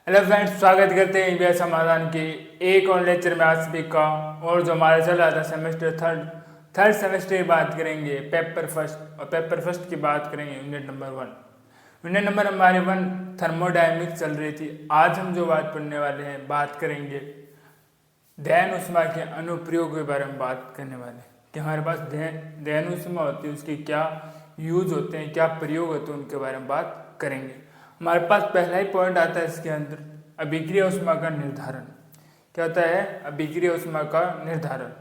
Hello friends, स्वागत करते हैं इंडिया समाधान के एक और लेक्चर में आप सभी का। और जो हमारा चल रहा था सेमेस्टर थर्ड सेमेस्टर की बात करेंगे पेपर फर्स्ट, और पेपर फर्स्ट की बात करेंगे यूनिट नंबर 1। यूनिट नंबर हमारे 1 थर्मोडायनेमिक्स चल रही थी। आज हम जो बात पढ़ने वाले हैं, बात करेंगे दहन ऊष्मा के अनुप्रयोग के बारे में बात करने वाले हैं कि हमारे पास दहन ऊष्मा होती है, उसके क्या यूज होते हैं, क्या प्रयोग होते हैं, उनके बारे में बात करेंगे। हमारे पास पहला ही पॉइंट आता है इसके अंदर, अभिक्रिया ऊष्मा का निर्धारण। क्या होता है अभिक्रिया ऊष्मा का निर्धारण?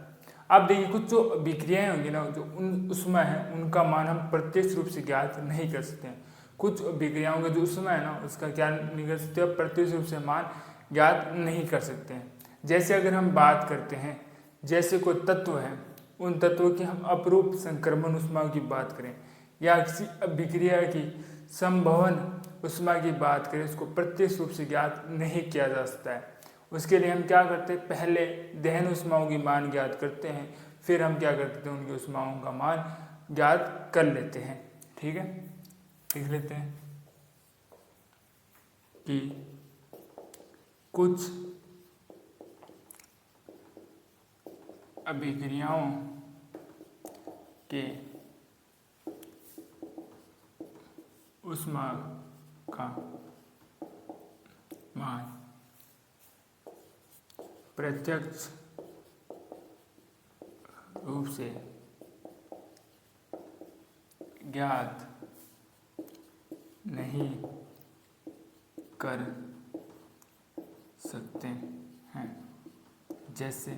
आप देखिए, कुछ जो अभिक्रियाएं होंगी ना, जो उन ऊष्मा है उनका मान हम प्रत्यक्ष रूप से ज्ञात नहीं कर सकते हैं। कुछ अभिक्रियाओं का जो ऊष्मा है ना, उसका क्या नहीं कर सकते, प्रत्यक्ष रूप से मान ज्ञात नहीं कर सकते हैं। जैसे अगर हम बात करते हैं, जैसे कोई तत्व है, उन तत्वों की हम अपरूप संक्रमण ऊष्मा की बात करें या किसी अभिक्रिया की संभवन ऊष्मा की बात करें, उसको प्रत्यक्ष रूप से ज्ञात नहीं किया जा सकता है। उसके लिए हम क्या करते हैं, पहले दहन ऊष्माओं की मान ज्ञात करते हैं, फिर हम क्या करते हैं, उनकी ऊष्माओं का मान ज्ञात कर लेते हैं। ठीक है, लिख लेते हैं कि कुछ अभिक्रियाओं के ऊष्मा का मान प्रत्यक्ष रूप से ज्ञात नहीं कर सकते हैं। जैसे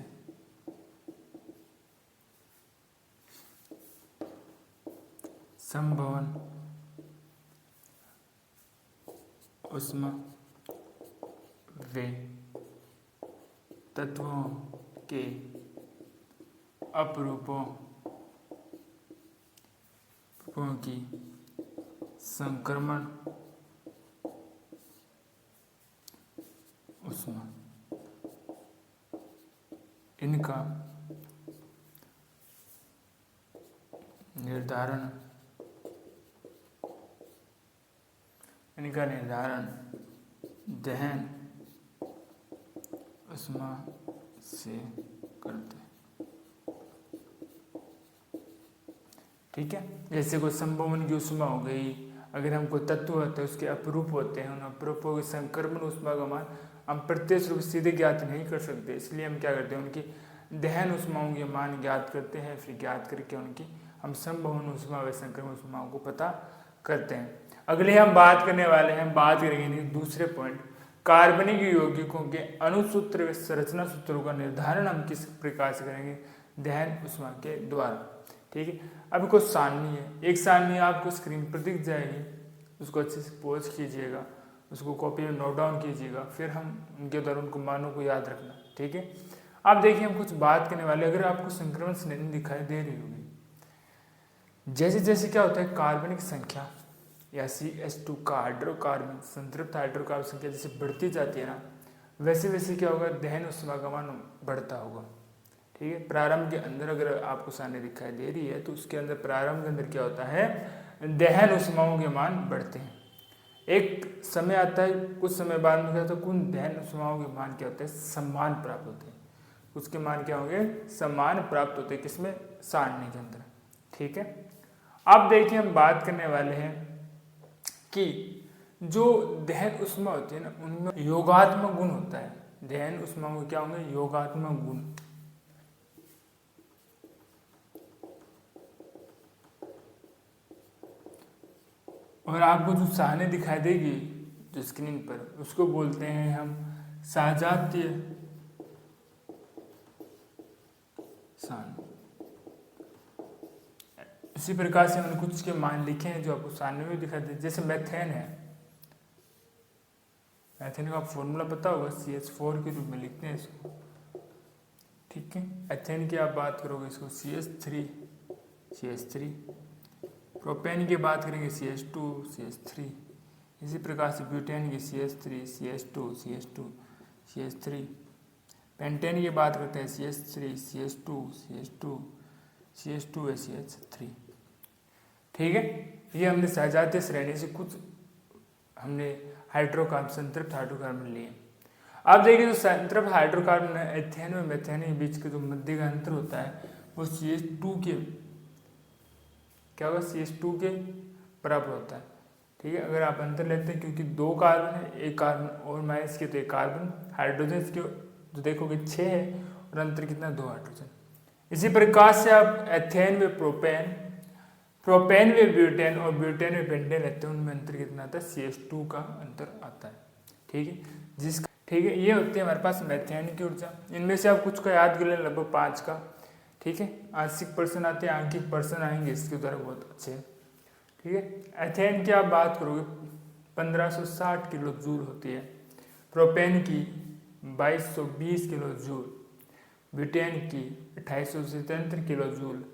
संभवन ऊष्मा वे तत्वों के अपरूपों की संक्रमण ऊष्मा, इनका निर्धारण दहन ऊष्मा से करते हैं। ठीक है, जैसे कोई संभवन की ऊष्मा हो गई, अगर हम कोई तत्व होते हैं उसके अपरूप होते हैं, उन अपरूपों की संक्रमण ऊष्मा का मान हम प्रत्यक्ष रूप से सीधे ज्ञात नहीं कर सकते, इसलिए हम क्या करते हैं, उनकी दहन ऊष्माओं के मान ज्ञात करते हैं। फिर ज्ञात करके उनकी हम संभवन ऊष्मा व संक्रमण ऊष्माओं को पता करते हैं। अगले हम बात करने वाले हैं, बात करेंगे दूसरे पॉइंट, कार्बनिक यौगिकों के अणुसूत्र व संरचना सूत्रों का निर्धारण हम किस प्रकार से करेंगे, दहन ऊष्मा के द्वारा। ठीक है, अभी कुछ सारणी है, एक सारणी आपको स्क्रीन पर दिख जाएगी, उसको अच्छे से पॉज कीजिएगा, उसको कॉपी में नोट डाउन कीजिएगा, फिर हम उनके द्वारा उनको मानों को याद रखना। ठीक है, आप देखिए हम कुछ बात करने वाले, अगर आपको संक्रमण श्रेणी दिखाई दे रही होगी, जैसे जैसे क्या होता है, कार्बनिक संख्या या CH2 का हाइड्रोकार्बन, संतृप्त हाइड्रोकार्बन संख्या जैसे बढ़ती जाती है ना, वैसे वैसे क्या होगा, दहन ऊष्मा का मान बढ़ता होगा। ठीक है, प्रारंभ के अंदर अगर आपको सारणी दिखाई दे रही है, तो उसके अंदर प्रारंभ के अंदर क्या होता है, दहन ऊष्माओं के मान बढ़ते हैं। एक समय आता है, कुछ समय बाद में क्या होता है, कुछ दहन ऊष्माओं के मान क्या होते हैं, समान प्राप्त होते हैं। उसके मान क्या होंगे, समान प्राप्त होते हैं, किसमें, सारणी के अंदर। ठीक है, अब देखिए हम बात करने वाले हैं कि जो दहन ऊष्मा होती है ना, उनमें योगात्मक गुण होता है। दहन ऊष्मा में क्या होंगे, योगात्मक गुण। और आपको जो सारणी दिखाई देगी जो स्क्रीन पर, उसको बोलते हैं हम सजातीय सारणी। इसी प्रकार से हमने कुछ के मान लिखे हैं जो आपको सारणी में दिखाई दे, जैसे मेथेन है, मेथेन का फॉर्मूला पता होगा, CH4 के रूप में लिखते हैं इसको। ठीक है, एथेन की आप बात करोगे इसको CH3। प्रोपेन की बात करेंगे CH2। इसी प्रकार से ब्यूटेन की CH3। पेंटेन की बात करते हैं CH3। ठीक है, ये हमने सजातीय श्रेणी से कुछ हमने हाइड्रोकार्बन, संतृप्त हाइड्रोकार्बन लिए। अब देखिए जो संतृप्त हाइड्रोकार्बन है एथेन में मेथेन के बीच के जो मध्य का अंतर होता है वो CH2 के क्या होगा, CH2 के बराबर होता है। ठीक है, अगर आप अंतर लेते हैं क्योंकि 2 कार्बन है, एक कार्बन और माइनस के तो एक कार्बन, हाइड्रोजन इसके जो देखोगे 6 है और अंतर कितना 2 हाइड्रोजन। इसी प्रकार से आप एथेन में प्रोपेन, प्रोपेन में ब्यूटेन और ब्यूटेन में पेंटेन लेते हैं, उनमें अंतर कितना आता है CH2 का अंतर आता है। ठीक है, ठीक है, ये होती है हमारे पास मेथेन की ऊर्जा। इनमें से आप कुछ का याद कर लें, लगभग 5 का। ठीक है, आंशिक पर्सन आते हैं, आंशिक पर्सन आएंगे इसके द्वारा बहुत अच्छे। ठीक है, एथेन की आप बात करोगे 1560 किलो जूल होती है, प्रोपेन की 2220 किलो जूल, ब्यूटेन की 2877 किलो जूल,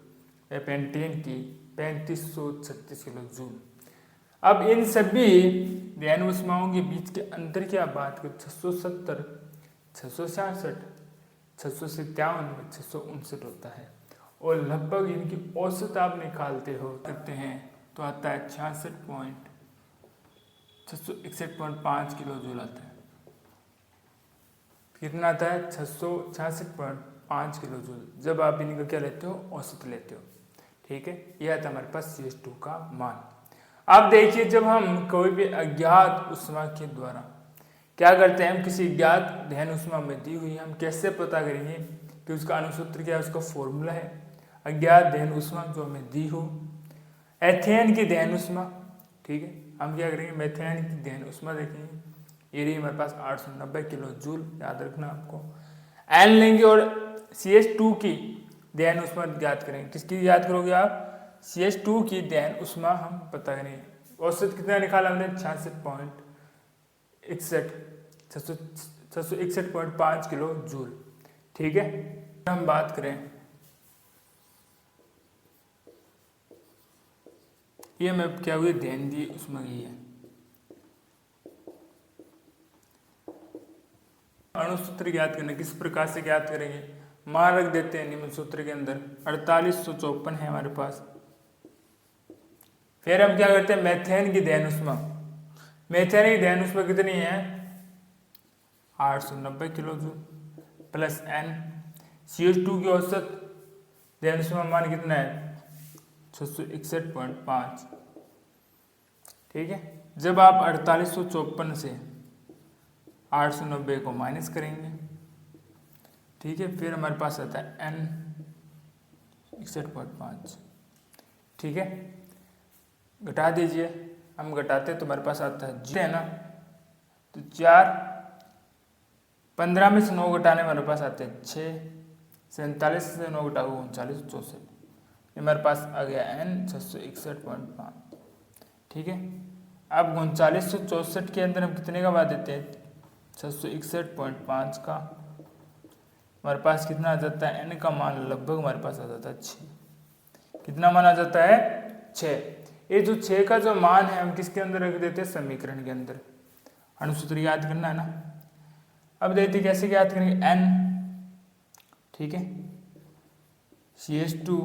पेंटेन की 3536 किलो जूल। अब इन सभी दैन ऊष्माओं के बीच के अंतर की आप बात करें 670, 666, 657, 659 होता है, और लगभग इनकी औसत आप निकालते हो करते हैं तो आता है 661.5 किलो जूल आता है। कितना आता है 666.5 किलो जूल जब आप इनका क्या लेते हो, औसत लेते हो। ठीक है, यह आता है हमारे पास CH2 का मान। अब देखिए जब हम कोई भी अज्ञात ऊष्मा के द्वारा क्या करते हैं, हम किसी अज्ञात दहन ऊष्मा में दी हुई, हम कैसे पता करेंगे कि उसका अणुसूत्र क्या है, उसका फॉर्मूला है अज्ञात दहन ऊष्मा जो हमें दी हो, एथेन की दहन ऊष्मा। ठीक है, हम क्या करेंगे, मेथेन की दहन ऊष्मा देखेंगे, ये रही हमारे पास 890 किलो जूल, याद रखना आपको। एन लेंगे और CH2 की दहन ऊष्मा ज्ञात करेंगे। किसकी याद करोगे आप, CH2 की दहन ऊष्मा हम पता करेंगे। औसत कितना निकाला हमने 661.5 किलो जूल। ठीक है, हम बात करें ये मैं क्या हुई दहन दी ऊष्मा की है। अणुसूत्र ज्ञात करना किस प्रकार से ज्ञात करेंगे, मान रख देते हैं निम्न सूत्र के अंदर 4854 है हमारे पास। फिर हम क्या करते हैं, मेथेन की दहन ऊष्मा, मेथेन की दहन ऊष्मा कितनी है 890 kilo joule plus N, CH2 की औसत दहन ऊष्मा मान कितना है 661.5। ठीक है, जब आप 4854 से 890 को माइनस करेंगे, ठीक है, फिर हमारे पास आता है N 61.5। ठीक है, घटा दीजिए, हम घटाते तो हमारे पास आता है जी है ना, तो 4, 15 में से 9 घटाने हमारे पास आते हैं 6, 47 से 9 घटाओ 39, 64, हमारे पास आ गया N 661.5। ठीक है, अब 3964 के अंदर हम कितने का मान देते हैं 661.5 का, हमारे पास कितना आ जाता है N का मान लगभग हमारे पास आ जाता है 6। कितना मान आ जाता है 6। ये जो 6 का जो मान है हम किसके अंदर रख देते हैं, समीकरण के अंदर। अणुसूत्र याद करना है ना। अब देखते कैसे याद करेंगे N, ठीक है, CH2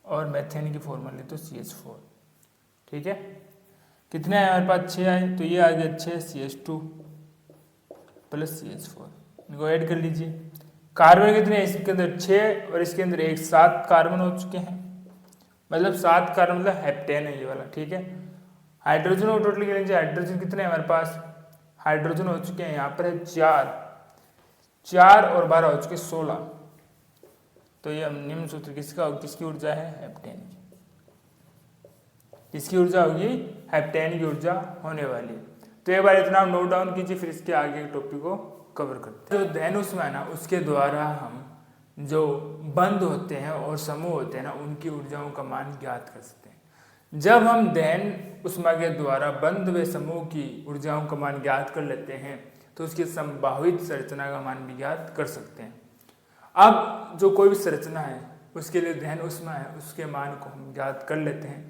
और मेथेन की फॉर्मूला ले तो CH4। ठीक है, कितने आए हमारे पास 6 आए, तो ये आ गया 6 CH2 प्लस CH4, इनको ऐड कर लीजिए। कार्बन कितने हैं इसके अंदर 6 और इसके अंदर 1, 7 कार्बन हो चुके हैं, मतलब 7 कार्बन मतलब हेप्टेन है ये वाला। ठीक है, हाइड्रोजन को टोटल कर लीजिए, हाइड्रोजन कितने हैं हमारे पास, हाइड्रोजन हो चुके हैं यहाँ पर है 4 और 12 हो चुके 16। तो ये निम्न सूत्र किसका, किसकी ऊर्जा है, हेप्टेन की। किसकी ऊर्जा होगी, हेप्टेन की ऊर्जा होने वाली। तो एक बार इतना नोट डाउन कीजिए, फिर इसके आगे टॉपिक को कवर करते हैं। जो दहन ऊष्मा है ना, उसके द्वारा हम जो बंध होते हैं और समूह होते हैं ना, उनकी ऊर्जाओं का मान ज्ञात कर सकते हैं। जब हम दहन ऊष्मा के द्वारा बंध व समूह की ऊर्जाओं का मान ज्ञात कर लेते हैं तो उसकी संभावित संरचना का मान भी ज्ञात कर सकते हैं। अब जो कोई भी संरचना है उसके लिए दहन ऊष्मा है, उसके मान को हम ज्ञात कर लेते हैं,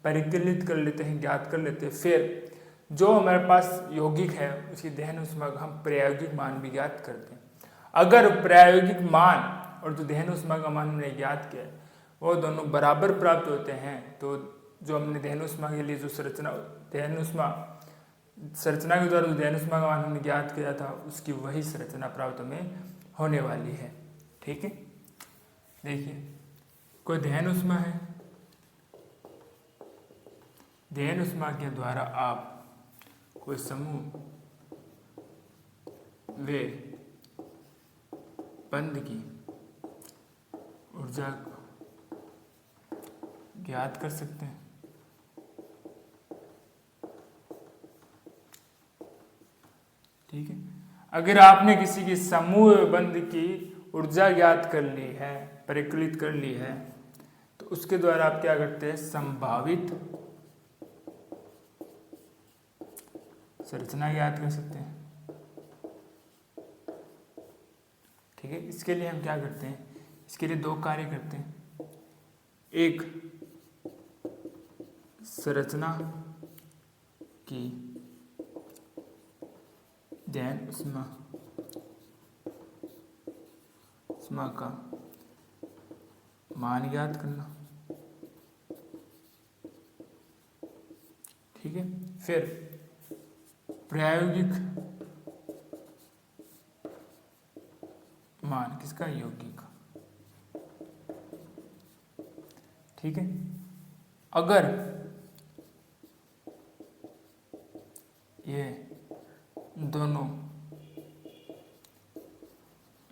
परिकलित कर लेते हैं, ज्ञात कर लेते हैं। फिर जो हमारे पास यौगिक है उसकी दहन ऊष्मा का हम प्रायोगिक मान भी ज्ञात करते हैं। अगर प्रायोगिक मान और जो दहन ऊष्मा का मान हमने ज्ञात किया वो दोनों बराबर प्राप्त होते हैं, तो जो हमने दहन ऊष्मा के लिए जो संरचना दहन ऊष्मा संरचना के द्वारा जो दहन ऊष्मा का मान हमने ज्ञात किया था उसकी वही संरचना प्राप्त हमें होने वाली है। ठीक है, देखिए कोई दहन ऊष्मा है, दहन ऊष्मा के द्वारा आप कोई समूह वे बंध की ऊर्जा ज्ञात कर सकते हैं। ठीक है, अगर आपने किसी की समूह बंध की ऊर्जा ज्ञात कर ली है, परिकलित कर ली है, तो उसके द्वारा आप क्या करते हैं, संभावित संरचना ज्ञात कर सकते हैं। ठीक है, इसके लिए हम क्या करते हैं, इसके लिए दो कार्य करते हैं। एक, संरचना की दहन ऊष्मा का मान ज्ञात करना। ठीक है, फिर प्रायोगिक मान किसका, यौगिक। ठीक है, अगर ये दोनों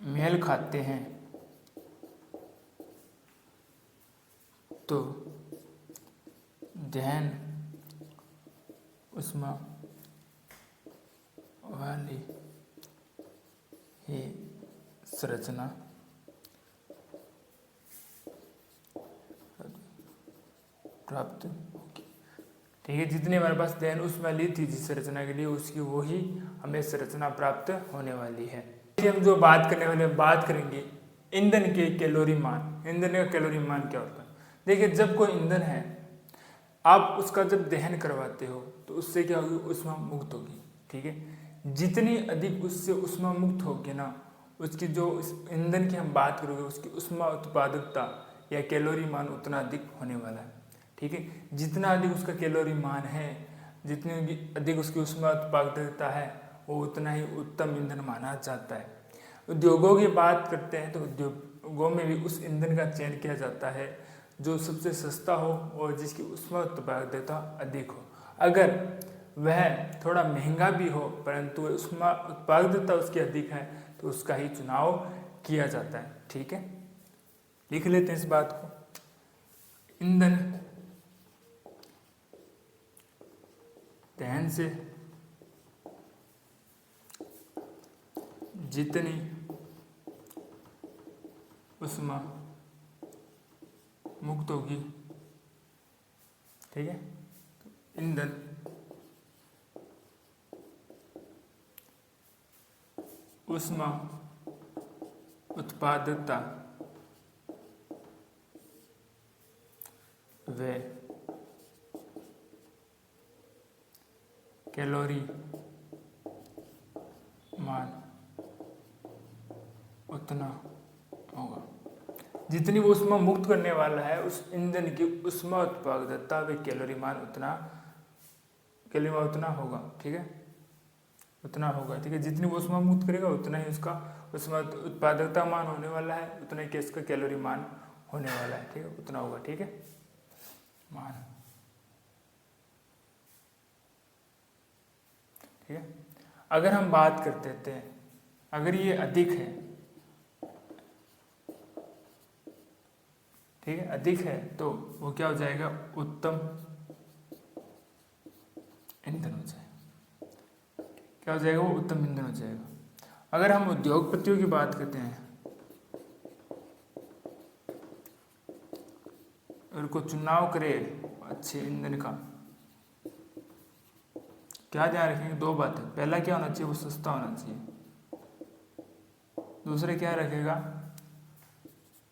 मेल खाते हैं तो दहन ऊष्मा वाली ही संरचना प्राप्त होगी। ठीक है, जितनी हमारे पास दहन ऊष्मा ली थी जिस संरचना के लिए, उसकी वही हमें संरचना प्राप्त होने वाली है। हम जो बात करने वाले बात करेंगे ईंधन के कैलोरी मान। ईंधन का कैलोरी मान क्या होता है? देखिए, जब कोई ईंधन है, आप उसका जब दहन करवाते हो तो उससे क्या होगी, ऊष्मा मुक्त होगी। ठीक है, जितनी अधिक उससे ऊष्मा मुक्त होगी ना, उसकी जो ईंधन की हम बात करोगे उसकी ऊष्मा उत्पादकता या कैलोरी मान उतना अधिक होने वाला है। ठीक है, जितना अधिक उसका कैलोरी मान है, जितनी अधिक उसकी ऊष्मा उत्पादकता है, वो उतना ही उत्तम ईंधन माना जाता है। उद्योगों की बात करते हैं तो उद्योगों में भी उस ईंधन का चयन किया जाता है जो सबसे सस्ता हो और जिसकी ऊष्मा उत्पादकता अधिक हो। अगर वह थोड़ा महंगा भी हो परंतु ऊष्मा उत्पादकता उसकी अधिक है तो उसका ही चुनाव किया जाता है। ठीक है, लिख लेते हैं इस बात को। ईंधन दहन से जितनी ऊष्मा मुक्त होगी, ठीक है, ईंधन ऊष्मा उत्पादकता व कैलोरी मान उतना होगा। जितनी वो ऊष्मा मुक्त करने वाला है उस ईंधन की ऊष्मा उत्पादकता व कैलोरी मान उतना होगा। ठीक है, उतना होगा। ठीक है, जितनी वो ऊष्मा मुक्त करेगा उतना ही उसका ऊष्मा उत्पादकता मान होने वाला है, उतना ही इसका कैलोरी मान होने वाला है। ठीक है, उतना होगा। ठीक है, मान। ठीक है, अगर हम बात करते थे, अगर ये अधिक है, ठीक है, अधिक है तो वो क्या हो जाएगा, उत्तम ईंधन हो जाएगा। क्या हो जाएगा, वो उत्तम ईंधन हो जाएगा। अगर हम उद्योगपतियों की बात करते हैं और को चुनाव करे अच्छे ईंधन का, क्या ध्यान रखेंगे, दो बातें। पहला क्या होना चाहिए, वो सस्ता होना चाहिए। दूसरे क्या रखेगा,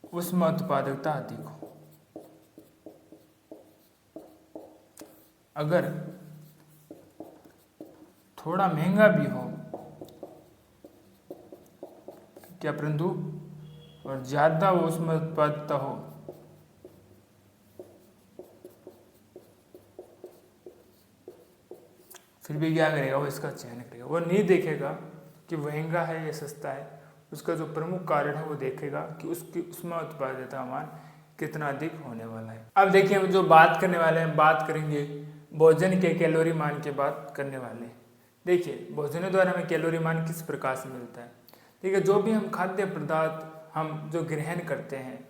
ऊष्मा उत्पादकता अधिक हो। अगर थोड़ा महंगा भी हो क्या, परंतु और ज्यादा वो ऊष्मा उत्पादकता हो फिर भी क्या करेगा, वो इसका चयन करेगा। वो नहीं देखेगा कि महंगा है या सस्ता है, उसका जो प्रमुख कारण है वो देखेगा कि उसकी उसमें उत्पादकता मान कितना अधिक होने वाला है। अब देखिए हम जो बात करने वाले हैं, बात करेंगे भोजन के कैलोरी मान की बात करने वाले हैं। देखिए भोजन द्वारा हमें कैलोरी मान किस प्रकार से मिलता है। ठीक है, जो भी हम खाद्य पदार्थ हम जो ग्रहण करते हैं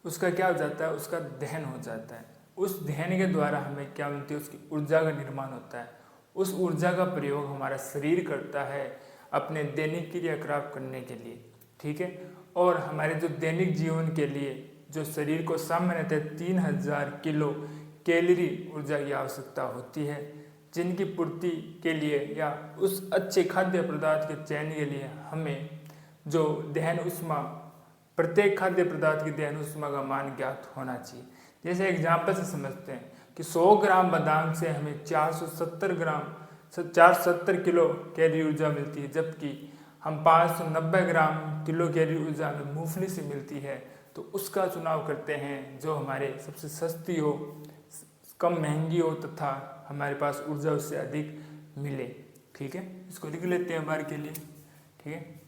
उसका क्या हो जाता है, उसका दहन हो जाता है। उस दहन के द्वारा हमें क्या मिलती है, उसकी ऊर्जा का निर्माण होता है। उस ऊर्जा का प्रयोग हमारा शरीर करता है अपने दैनिक क्रियाकलाप करने के लिए। ठीक है, और हमारे जो दैनिक जीवन के लिए जो शरीर को सामान्यतः 3000 किलो कैलोरी ऊर्जा की आवश्यकता होती है, जिनकी पूर्ति के लिए या उस अच्छे खाद्य पदार्थ के चयन के लिए हमें जो दहन उष्मा, प्रत्येक खाद्य पदार्थ की दहन उष्मा का मान ज्ञात होना चाहिए। जैसे एग्जाम्पल से समझते हैं कि 100 ग्राम बादाम से हमें 470 किलो कैलोरी ऊर्जा मिलती है, जबकि हम 590 ग्राम किलो कैलोरी ऊर्जा हमें मूंगफली से मिलती है। तो उसका चुनाव करते हैं जो हमारे सबसे सस्ती हो, कम महंगी हो तथा हमारे पास ऊर्जा उससे अधिक मिले। ठीक है, इसको लिख लेते हैं बार के लिए। ठीक है,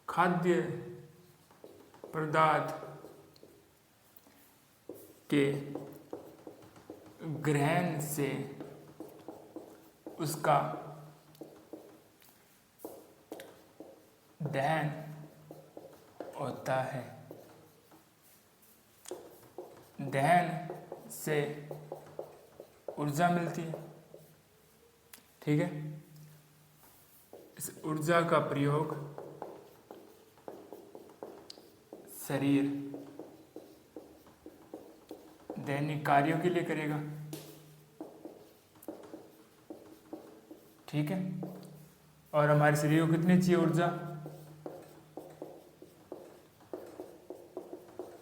खाद्य पदार्थ के ग्रहण से उसका दहन होता है। दहन से ऊर्जा मिलती है। ठीक है, इस ऊर्जा का प्रयोग शरीर दैनिक कार्यों के लिए करेगा। ठीक है, और हमारे शरीर को कितनी चाहिए ऊर्जा,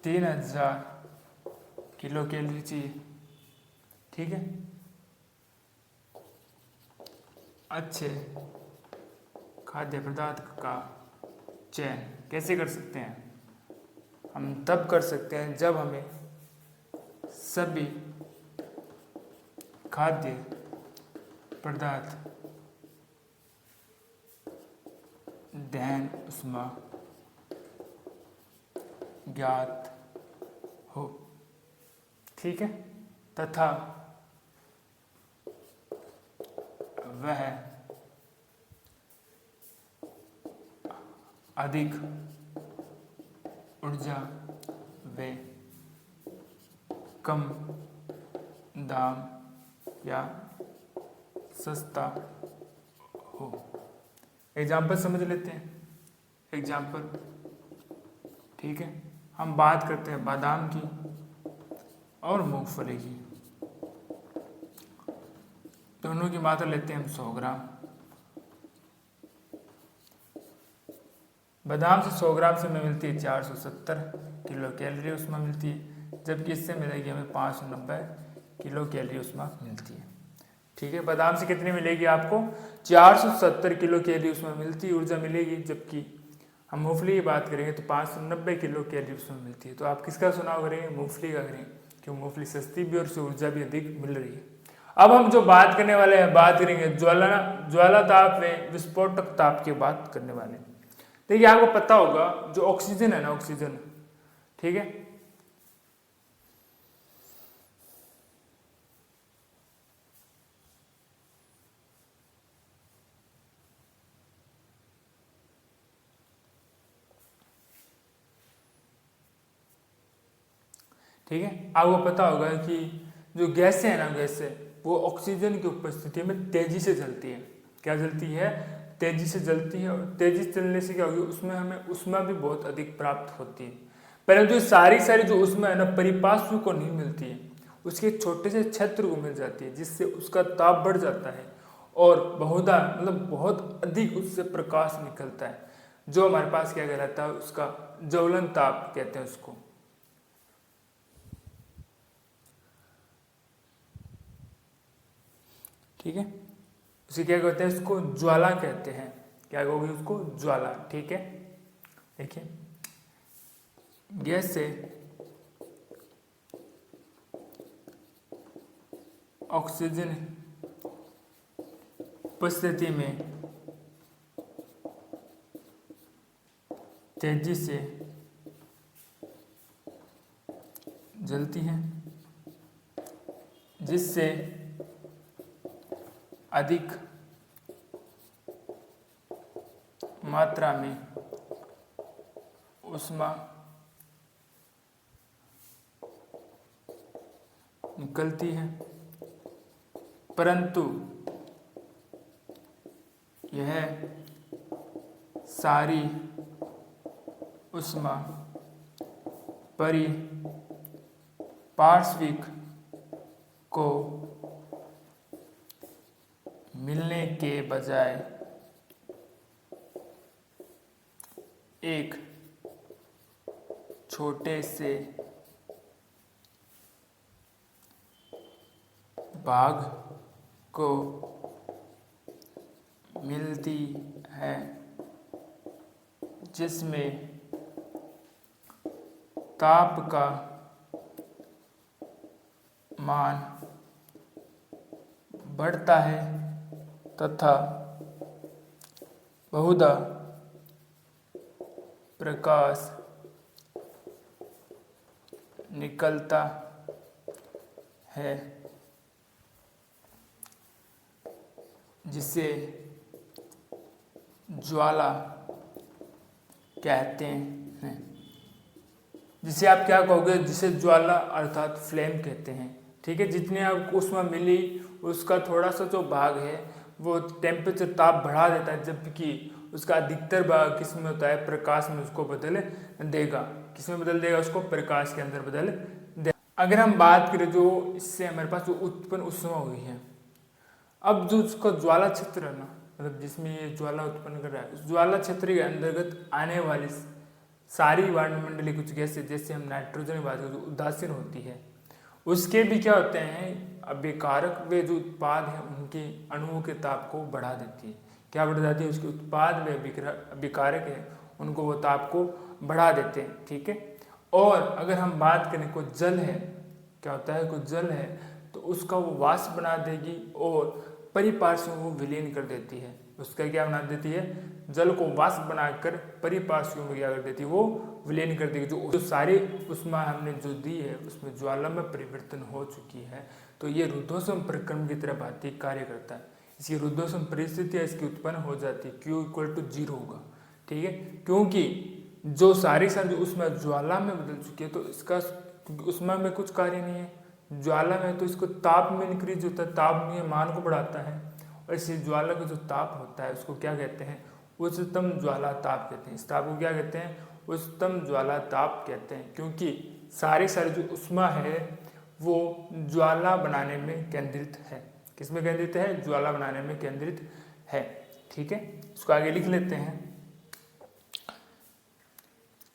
3000 किलो कैलोरी चाहिए। ठीक है, अच्छे खाद्य पदार्थ का चयन कैसे कर सकते हैं, हम तब कर सकते हैं जब हमें सभी खाद्य पदार्थ दहन उष्मा ज्ञात हो। ठीक है, तथा वह अधिक ऊर्जा व कम दाम या सस्ता हो। एग्जाम्पल समझ लेते हैं। एग्जाम्पल, ठीक है, हम बात करते हैं बादाम की और मूंगफली की। दोनों की मात्रा लेते हैं हम 100 ग्राम। बादाम से 100 ग्राम से हमें मिलती है 470 किलो कैलोरी उसमें मिलती है, जबकि इससे मिलेगी हमें 590 किलो कैलोरी उसमें मिलती है। ठीक है, बादाम से कितनी मिलेगी आपको, 470 किलो कैलोरी उसमें मिलती ऊर्जा मिलेगी, जबकि हम मूंगफली की बात करेंगे तो 590 किलो कैलोरी उसमें मिलती है। तो आप किसका चुनाव करेंगे, मूंगफली का करेंगे, क्योंकि मूंगफली सस्ती भी और उससे ऊर्जा भी अधिक मिल रही है। अब हम जो बात करने वाले हैं, बात करेंगे ज्वाला ताप में विस्फोटक ताप की बात करने वाले हैं। देखिए आपको पता होगा जो ऑक्सीजन है ना, ऑक्सीजन, ठीक है, ठीक है, आपको पता होगा कि जो गैसें है ना, गैसें वो ऑक्सीजन की उपस्थिति में तेजी से जलती है। क्या जलती है, तेजी से जलती है, और तेजी से जलने से क्या होगी, उसमें हमें ऊष्मा भी बहुत अधिक प्राप्त होती है। परंतु सारी जो ऊष्मा है ना, परिपार्श्व को नहीं मिलती है, उसके छोटे से क्षेत्र को मिल जाती है, जिससे उसका ताप बढ़ जाता है और बहुधा मतलब बहुत अधिक उससे प्रकाश निकलता है, जो हमारे पास क्या कहलाता है, उसका ज्वलन ताप कहते हैं उसको। ठीक है, उसे क्या कहते हैं, उसको ज्वाला कहते हैं। क्या कहोगे, उसको ज्वाला। ठीक है, देखिए गैस से ऑक्सीजन उपस्थिति में तेजी से जलती है, जिससे अधिक मात्रा में ऊष्मा निकलती है, परंतु यह सारी ऊष्मा पार्श्विक को मिलने के बजाय एक छोटे से भाग को मिलती है, जिसमें ताप का मान बढ़ता है तथा बहुधा प्रकाश निकलता है, जिसे ज्वाला कहते हैं। जिसे आप क्या कहोगे, जिसे ज्वाला अर्थात फ्लेम कहते हैं। ठीक है, जितने आपको ऊष्मा मिली उसका थोड़ा सा जो भाग है वो टेम्परेचर ताप बढ़ा देता है, जबकि उसका अधिकतर भाग किस में होता है, प्रकाश में उसको बदल देगा। किस में बदल देगा, उसको प्रकाश के अंदर बदल देगा। अगर हम बात करें जो इससे हमारे पास जो उत्पन्न ऊष्मा हुई है, अब जो उसका ज्वाला क्षेत्र है ना, मतलब जिसमें ये ज्वाला उत्पन्न कर रहा है, उस ज्वाला क्षेत्र के अंतर्गत आने वाली सारी वायुमंडलीय कुछ गैसें, जैसे हम नाइट्रोजन की बात करें जो उदासीन होती है, उसके भी क्या होते हैं, अभिकारक वे जो उत्पाद हैं उनके अणुओं के ताप को बढ़ा देती है। क्या बढ़ा जाती है, उसके उत्पाद वे अभिकारक है उनको वो ताप को बढ़ा देते हैं। ठीक है, और अगर हम बात करें कोई जल है, क्या होता है, कोई जल है तो उसका वो वाष्प बना देगी और परिपार्श्वियों को विलीन कर देती है। उसका क्या बना देती है, जल को वाष्प बनाकर परिपार्श्वियों में क्या कर देती है, वो विलीन कर देगी। जो सारी ऊष्मा हमने जो दी है उसमें ज्वाला में परिवर्तन हो चुकी है, तो ये रुद्धोष्म प्रक्रम की तरह भांति कार्य करता है। इसकी रुद्धोष्म परिस्थितियाँ इसकी उत्पन्न हो जाती है, Q = 0 होगा। ठीक है, क्योंकि जो सारी ऊष्मा ज्वाला में बदल चुकी है, तो इसका ऊष्मा में कुछ कार्य नहीं है। ज्वाला में तो इसको ताप में इंक्रीज होता है, ताप में मान को बढ़ाता है, और इसी ज्वाला का जो ताप होता है उसको क्या कहते हैं, उच्चतम ज्वाला ताप कहते हैं। इस ताप को क्या कहते हैं, उच्चतम ज्वाला ताप कहते हैं, क्योंकि सारी जो ऊष्मा है वो ज्वाला बनाने में केंद्रित है। किसमें केंद्रित है, ज्वाला बनाने में केंद्रित है। ठीक है, इसको आगे लिख लेते हैं।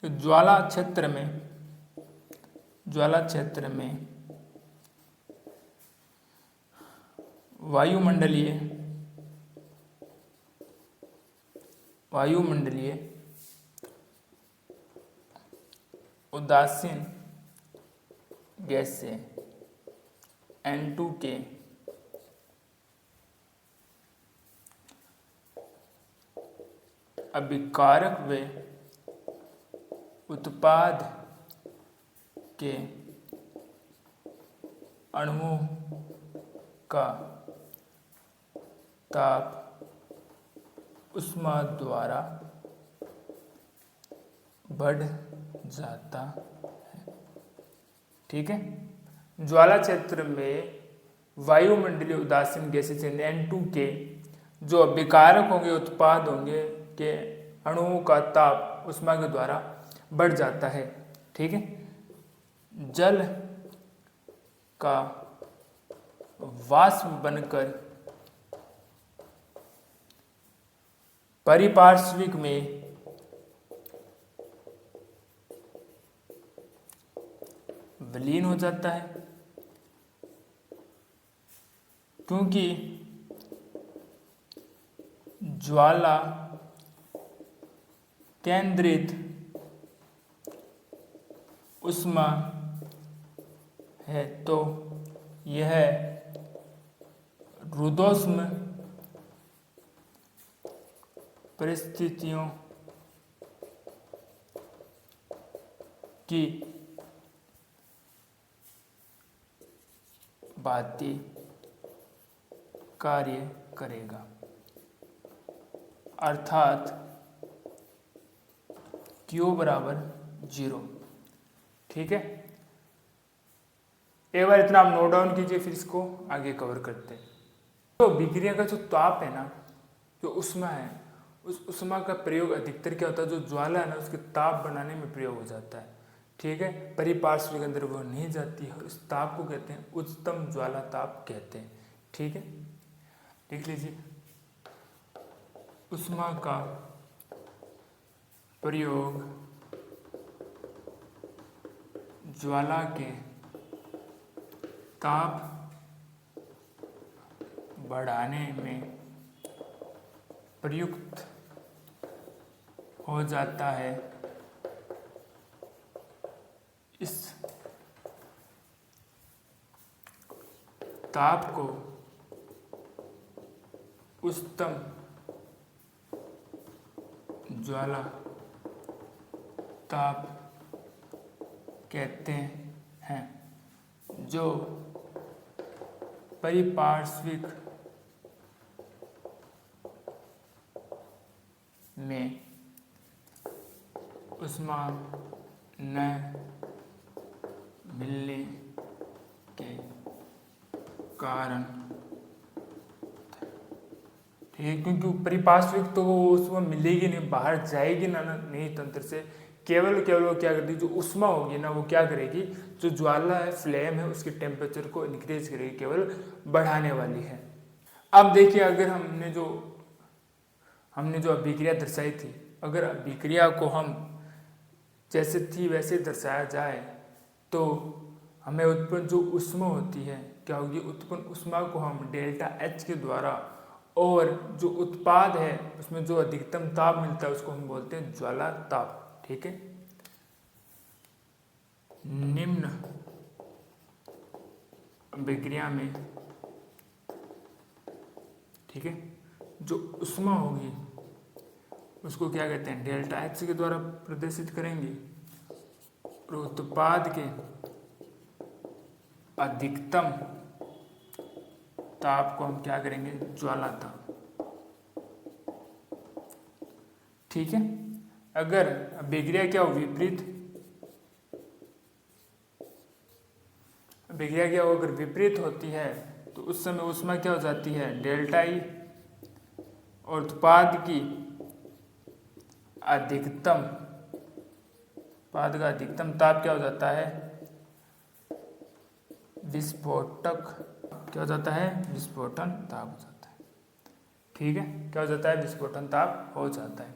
ज्वाला क्षेत्र में वायुमंडलीय उदासीन गैस से N2 के अभिकारक व उत्पाद के अणुओं का ताप ऊष्मा द्वारा बढ़ जाता है। ठीक है, ज्वाला क्षेत्र में वायुमंडलीय उदासीन गैसें N2 के जो अभिकारक होंगे, उत्पाद होंगे के अणुओं का ताप ऊष्मा के द्वारा बढ़ जाता है। ठीक है, जल का वाष्प बनकर परिपार्श्विक में विलीन हो जाता है, क्योंकि ज्वाला केंद्रित ऊष्मा है, तो यह रुद्धोष्म परिस्थितियों की भांति कार्य करेगा, अर्थात Q बराबर 0। ठीक है, एक बार इतना आप नोट डाउन कीजिए, फिर इसको आगे कवर करते हैं। तो विक्रिया का जो ताप है ना, जो उष्मा है, उस उष्मा का प्रयोग अधिकतर क्या होता है, जो ज्वाला है ना उसके ताप बनाने में प्रयोग हो जाता है। ठीक है, परिपार्श्विक अंदर वो नहीं जाती है, इस ताप को कहते हैं उच्चतम ज्वाला ताप कहते हैं। ठीक है, देख लीजिए, उष्मा का प्रयोग ज्वाला के ताप बढ़ाने में प्रयुक्त हो जाता है। इस ताप को उच्चतम ज्वाला ताप कहते हैं, जो परिपार्श्विक में उष्मा न मिलने के कारण, ठीक है, क्योंकि परिपार्श्विक तो वो उष्मा मिलेगी नहीं, बाहर जाएगी ना नहीं तंत्र से, केवल वो क्या करती है, जो उष्मा होगी ना वो क्या करेगी, जो ज्वाला है, फ्लेम है, उसके टेम्परेचर को इंक्रीज करेगी, केवल बढ़ाने वाली है। अब देखिए, अगर हमने जो अभिक्रिया दर्शाई थी, अगर अभिक्रिया को हम जैसे थी वैसे दर्शाया जाए तो हमें उत्पन्न जो उष्मा होती है क्या होगी, उत्पन्न उष्मा को हम डेल्टा H के द्वारा, और जो उत्पाद है उसमें जो अधिकतम ताप मिलता है उसको हम बोलते हैं ज्वाला ताप। ठीक है, निम्न अभिक्रिया में, ठीक है, जो उष्मा होगी उसको क्या कहते हैं, डेल्टा H के द्वारा प्रदर्शित करेंगे, और उत्पाद के अधिकतम ताप को हम क्या करेंगे, ज्वाला ताप। ठीक है, अगर अभिक्रिया क्या हो, अगर विपरीत होती है तो उस समय उष्मा क्या हो जाती है, डेल्टा E, और उत्पाद का अधिकतम ताप क्या हो जाता है, विस्फोटक, क्या हो जाता है, विस्फोटन ताप हो जाता है। ठीक है, क्या हो जाता है, विस्फोटन ताप हो जाता है।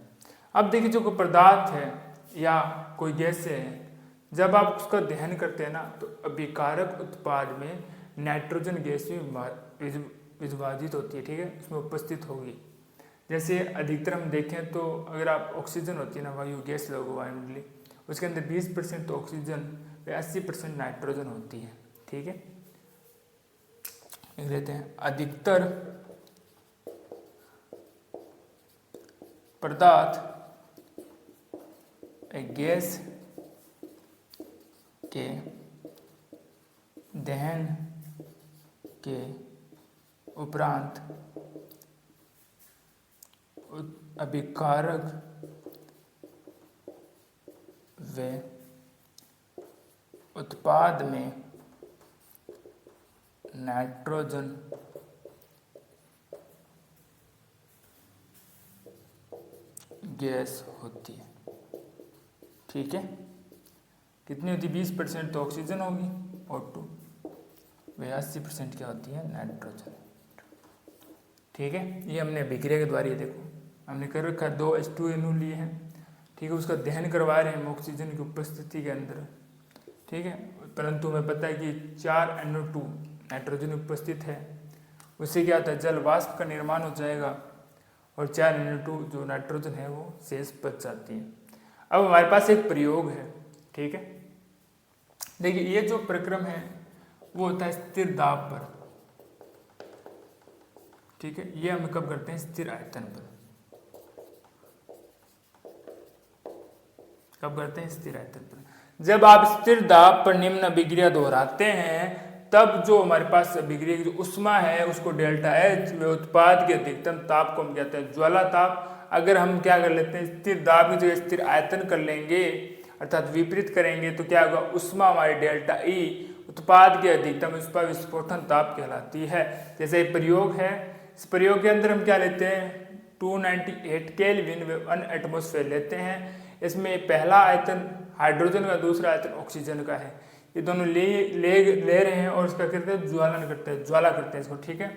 अब देखिए, जो कोई पदार्थ है या कोई गैस है, जब आप उसका दहन करते हैं ना तो अभिकारक उत्पाद में नाइट्रोजन गैस भी विभाजित होती है। ठीक है, उसमें उपस्थित होगी। जैसे अधिकतर हम देखें तो अगर आप ऑक्सीजन होती है ना, वायु गैस लोगो वायुमंडली, उसके अंदर 20% तो ऑक्सीजन व 80% नाइट्रोजन होती है। ठीक है, लिख लेते हैं, अधिकतर पदार्थ गैस के दहन के उपरांत अभिकारक व उत्पाद में नाइट्रोजन गैस होती है। ठीक है, कितनी होती है, 20% तो ऑक्सीजन होगी और 80% क्या होती है, नाइट्रोजन। ठीक है, ये हमने अभिक्रिया के द्वारा, ये देखो हमने कर रखा है, 2 H2NO लिए हैं। ठीक है, उसका दहन करवा रहे हैं हम ऑक्सीजन की उपस्थिति के अंदर। ठीक है, परंतु हमें पता है कि 4 NO2 नाइट्रोजन उपस्थित है, उससे क्या होता है, जल वाष्प का निर्माण हो जाएगा और 4 NO2 जो नाइट्रोजन है वो शेष बच जाती है। अब हमारे पास एक प्रयोग है। ठीक है, देखिए, ये जो प्रक्रम है वो होता है स्थिर दाब पर। ठीक है, ये हम कब करते हैं, स्थिर आयतन पर। कब करते हैं, स्थिर आयतन पर। जब आप स्थिर दाब पर निम्न अभिक्रिया दोहराते हैं तब जो हमारे पास अभिक्रिया की जो उष्मा है उसको डेल्टा एच में उत्पाद के अधिकतम ताप को हम कहते हैं ज्वाला ताप। अगर हम क्या कर लेते हैं, स्थिर दाब की जगह स्थिर आयतन कर लेंगे अर्थात विपरीत करेंगे तो क्या होगा, उष्मा हमारी डेल्टा ई उत्पाद के अधिकतम उष्मा विस्फोटन ताप कहलाती है। जैसे प्रयोग है, इस प्रयोग के अंदर हम क्या लेते हैं, 298 केल्विन व 1 एटमॉस्फेयर लेते हैं। इसमें पहला आयतन हाइड्रोजन का, दूसरा आयतन ऑक्सीजन का है। ये दोनों ले रहे हैं और इसका करते हैं ज्वालन करते हैं, ज्वाला करते हैं इसको, ठीक है।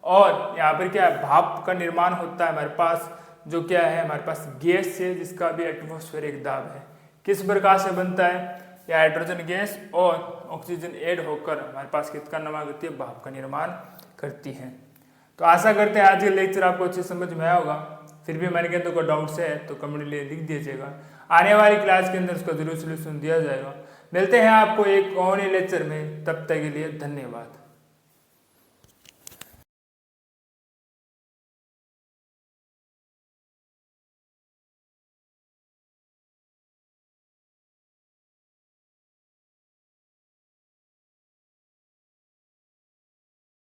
और यहाँ पर क्या है, भाप का निर्माण होता है हमारे पास, जो क्या है हमारे पास गैस से, जिसका भी एटमॉस्फेरिक दाब है। किस प्रकार से बनता है, या हाइड्रोजन गैस और ऑक्सीजन ऐड होकर हमारे पास किसका निर्माण करती है, भाप का निर्माण करती है। तो आशा करते हैं आज का लेक्चर आपको अच्छे समझ में आया होगा। फिर भी हमारे कहते कोई डाउट्स है तो कमेंट में लिख दीजिएगा, आने वाली क्लास के अंदर उसका जरूर सोल्यूशन दिया जाएगा। मिलते हैं आपको एक और लेक्चर में, तब तक के लिए धन्यवाद।